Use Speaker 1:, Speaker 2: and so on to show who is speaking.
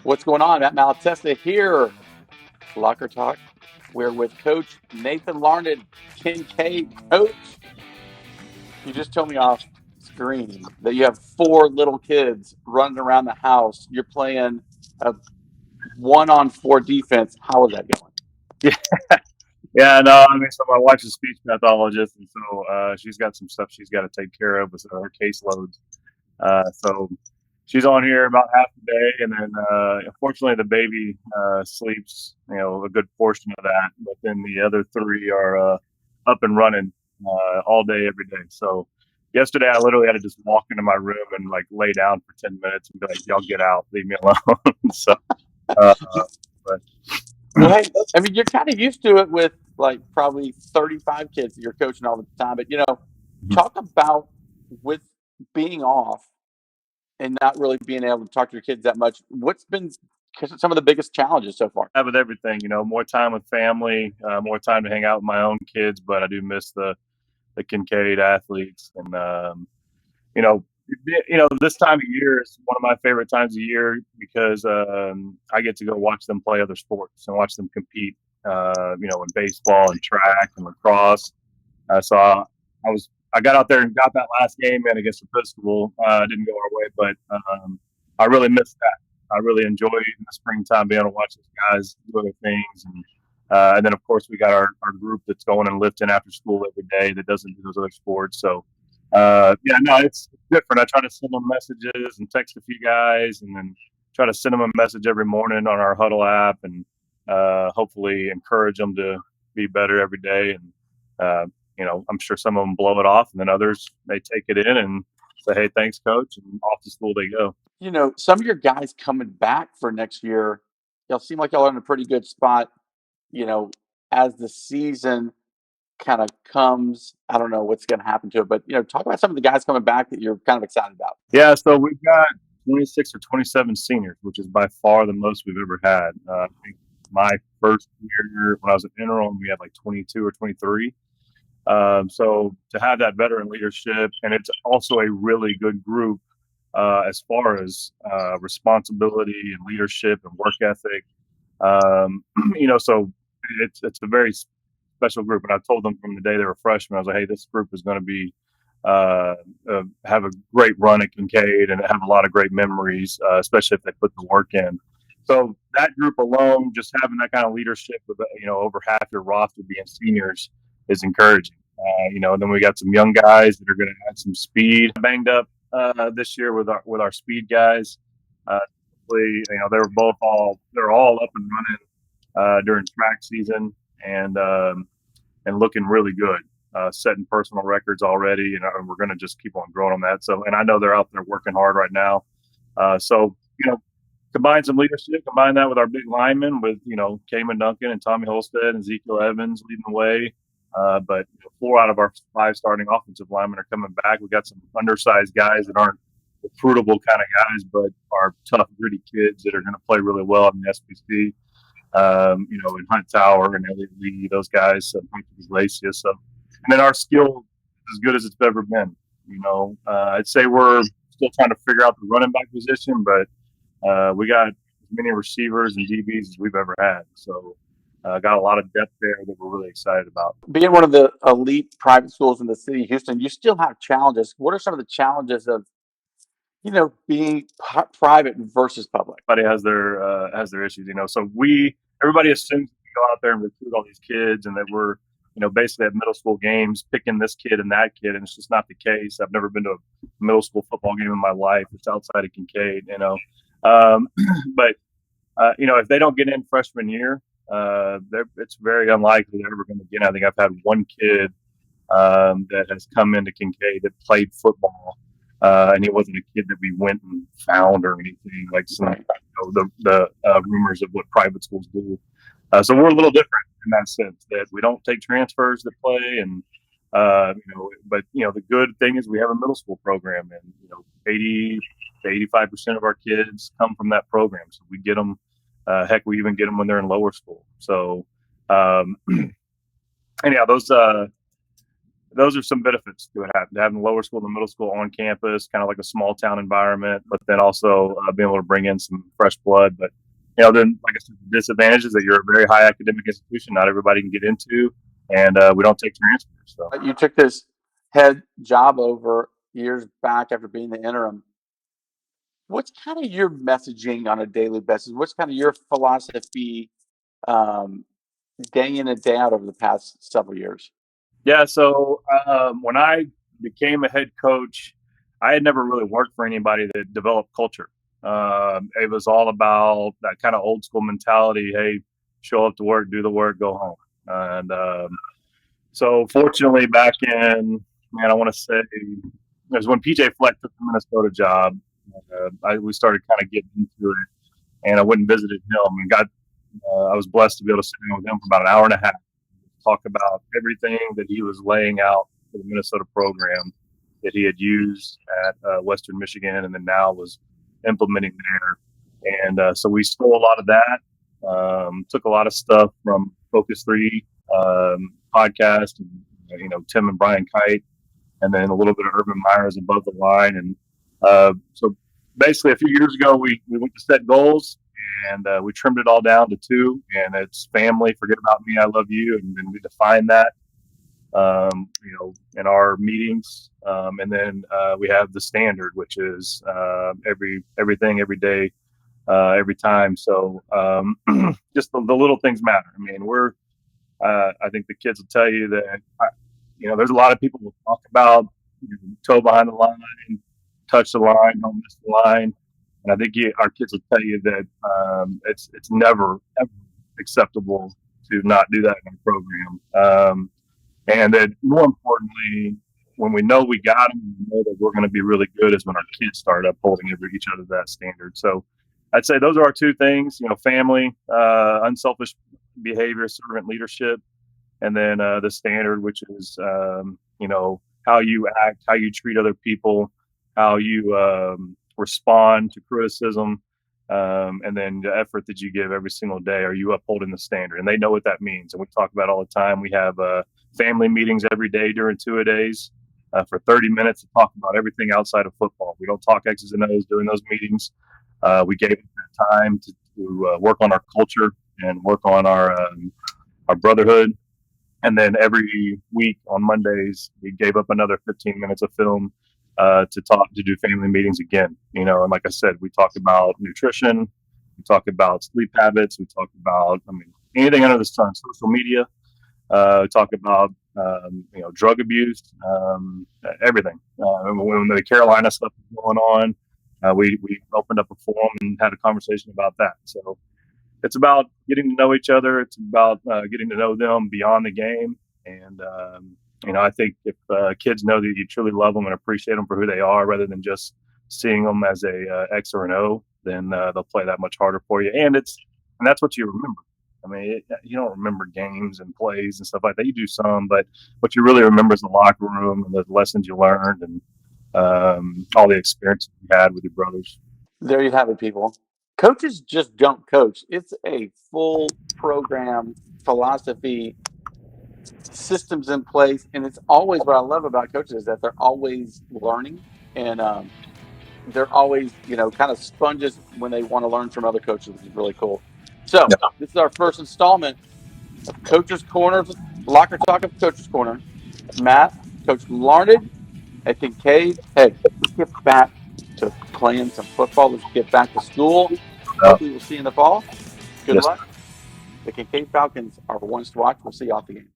Speaker 1: What's going on? Matt Malatesta here. Locker Talk. We're with Coach Nathan Larned, Kinkaid. Coach, you just told me off screen that you have four little kids running around the house. You're playing a 1-on-4 defense. How is that going?
Speaker 2: Yeah, yeah, no, I mean, so my wife's a speech pathologist, and so she's got some stuff she's got to take care of with her caseloads. So she's on here about half the day, and then unfortunately the baby sleeps, a good portion of that. But then the other three are up and running all day, every day. So yesterday I literally had to just walk into my room and like lay down for 10 minutes and be like, "Y'all get out, leave me alone." So, uh, but
Speaker 1: Well, hey, I mean, you're kind of used to it with like probably 35 kids that you're coaching all the time. But, talk about with being off and not really being able to talk to your kids that much. What's been some of the biggest challenges so far?
Speaker 2: with everything, more time with family, more time to hang out with my own kids, but I do miss the Kinkaid athletes, and you know, this time of year is one of my favorite times of year because I get to go watch them play other sports and watch them compete. In baseball and track and lacrosse. So I got out there and got that last game in against Episcopal. Didn't go our way, but I really missed that. I really enjoy in the springtime being able to watch those guys do other things, and then of course we got our group that's going and lifting after school every day that doesn't do those other sports. So yeah, no, it's different. I try to send them messages and text a few guys, and then try to send them a message every morning on our huddle app, and hopefully encourage them to be better every day. And I'm sure some of them blow it off, and then others may take it in and say, "Hey, thanks, coach," and off to school they go.
Speaker 1: Some of your guys coming back for next year, y'all seem like y'all are in a pretty good spot, you know, as the season kind of comes. I don't know what's going to happen to it, but, talk about some of the guys coming back that you're kind of excited about.
Speaker 2: Yeah, so we've got 26 or 27 seniors, which is by far the most we've ever had. I think my first year when I was at interim, we had like 22 or 23. So to have that veteran leadership, and it's also a really good group as far as responsibility and leadership and work ethic. So it's a very special group. And I told them from the day they were freshmen, I was like, "Hey, this group is going to be have a great run at Kinkaid and have a lot of great memories, especially if they put the work in." So that group alone, just having that kind of leadership with over half your roster being seniors is encouraging. And then we got some young guys that are going to add some speed. Banged up this year with our speed guys. They're all up and running during track season, and looking really good. Setting personal records already, and we're going to just keep on growing on that. So, and I know they're out there working hard right now. Combine some leadership, combine that with our big linemen, with Cayman Duncan and Tommy Holstead and Ezekiel Evans leading the way. But 4 out of our 5 starting offensive linemen are coming back. We got some undersized guys that aren't recruitable kind of guys, but are tough, gritty kids that are going to play really well in the SBC. In Hunt Tower and Elliot Lee, those guys, Iglesias. So, and then our skill is as good as it's ever been. I'd say we're still trying to figure out the running back position, but we got as many receivers and DBs as we've ever had. So got a lot of depth there that we're really excited about.
Speaker 1: Being one of the elite private schools in the city of Houston, you still have challenges. What are some of the challenges of, being private versus public?
Speaker 2: Everybody has their issues, So everybody assumes we go out there and recruit all these kids, and that we're basically at middle school games picking this kid and that kid, and it's just not the case. I've never been to a middle school football game in my life. It's outside of Kinkaid, but if they don't get in freshman year, it's very unlikely they're ever going to get in. I think I've had one kid that has come into Kinkaid that played football, and he wasn't a kid that we went and found or anything like some the rumors of what private schools do. So we're a little different in that sense, that we don't take transfers that play, and but the good thing is we have a middle school program, and 80 to 85% of our kids come from that program. So we get them. Heck, we even get them when they're in lower school. So anyhow, those are some benefits to it, having the lower school and the middle school on campus, kind of like a small town environment, but then also being able to bring in some fresh blood. But then like I said, the disadvantage is that you're a very high academic institution. Not everybody can get into, and we don't take transfers. So
Speaker 1: You took this head job over years back after being the interim. What's kind of your messaging on a daily basis? What's kind of your philosophy um, day in and day out over the past several years?
Speaker 2: yeah, so when I became a head coach, I had never really worked for anybody that developed culture. It was all about that kind of old school mentality. Hey, show up to work, do the work, go home. And so, fortunately, back in, man, I want to say it was when PJ Fleck took the Minnesota job. We started kind of getting into it, and I went and visited him and got. I was blessed to be able to sit down with him for about an hour and a half, talk about everything that he was laying out for the Minnesota program that he had used at Western Michigan, and then now was implementing there. And so we stole a lot of that. Took a lot of stuff from Focus 3 podcast, and, Tim and Brian Kite, and then a little bit of Urban Myers above the line. And so basically, a few years ago, we went to set goals, and we trimmed it all down to 2. And it's family, forget about me, I love you, and then we define that, in our meetings. And then we have the standard, which is everything, every day, every time. So just the little things matter. I mean, I think the kids will tell you that, there's a lot of people who talk about toe behind the line, touch the line, don't miss the line. And I think our kids will tell you that it's never, ever acceptable to not do that in a program. And that more importantly, when we know we got them, we know that we're going to be really good is when our kids start upholding each other to that standard. So I'd say those are our 2 things, family, unselfish behavior, servant leadership, and then the standard, which is, how you act, how you treat other people, how you respond to criticism, and then the effort that you give every single day. Are you upholding the standard? And they know what that means. And we talk about it all the time. We have family meetings every day during 2-a-days for 30 minutes to talk about everything outside of football. We don't talk X's and O's during those meetings. We gave that time to work on our culture and work on our brotherhood. And then every week on Mondays, we gave up another 15 minutes of film to do family meetings again. And like I said, we talk about nutrition, we talk about sleep habits, we talk about, anything under the sun, social media. We talk about, drug abuse, everything. When the Carolina stuff was going on, we opened up a forum and had a conversation about that. So it's about getting to know each other. It's about getting to know them beyond the game. And, I think if kids know that you truly love them and appreciate them for who they are, rather than just seeing them as a X or an O, then they'll play that much harder for you. And that's what you remember. You don't remember games and plays and stuff like that. You do some, but what you really remember is the locker room and the lessons you learned, and all the experiences you had with your brothers.
Speaker 1: There you have it, people. Coaches just don't coach. It's a full program, philosophy, systems in place, and it's always what I love about coaches is that they're always learning, and they're always kind of sponges when they want to learn from other coaches, which is really cool. So
Speaker 2: Yeah.
Speaker 1: this is our first installment of Coach's Corner, Locker Talk of Coach's Corner. Matt, Coach Larned, at Kinkaid. Hey, let's get back to playing some football. Let's get back to school.
Speaker 2: Uh,
Speaker 1: Hopefully, we'll see you in the fall. Good
Speaker 2: yes.
Speaker 1: luck. The Kinkaid Falcons are ones to watch. We'll see you off the game.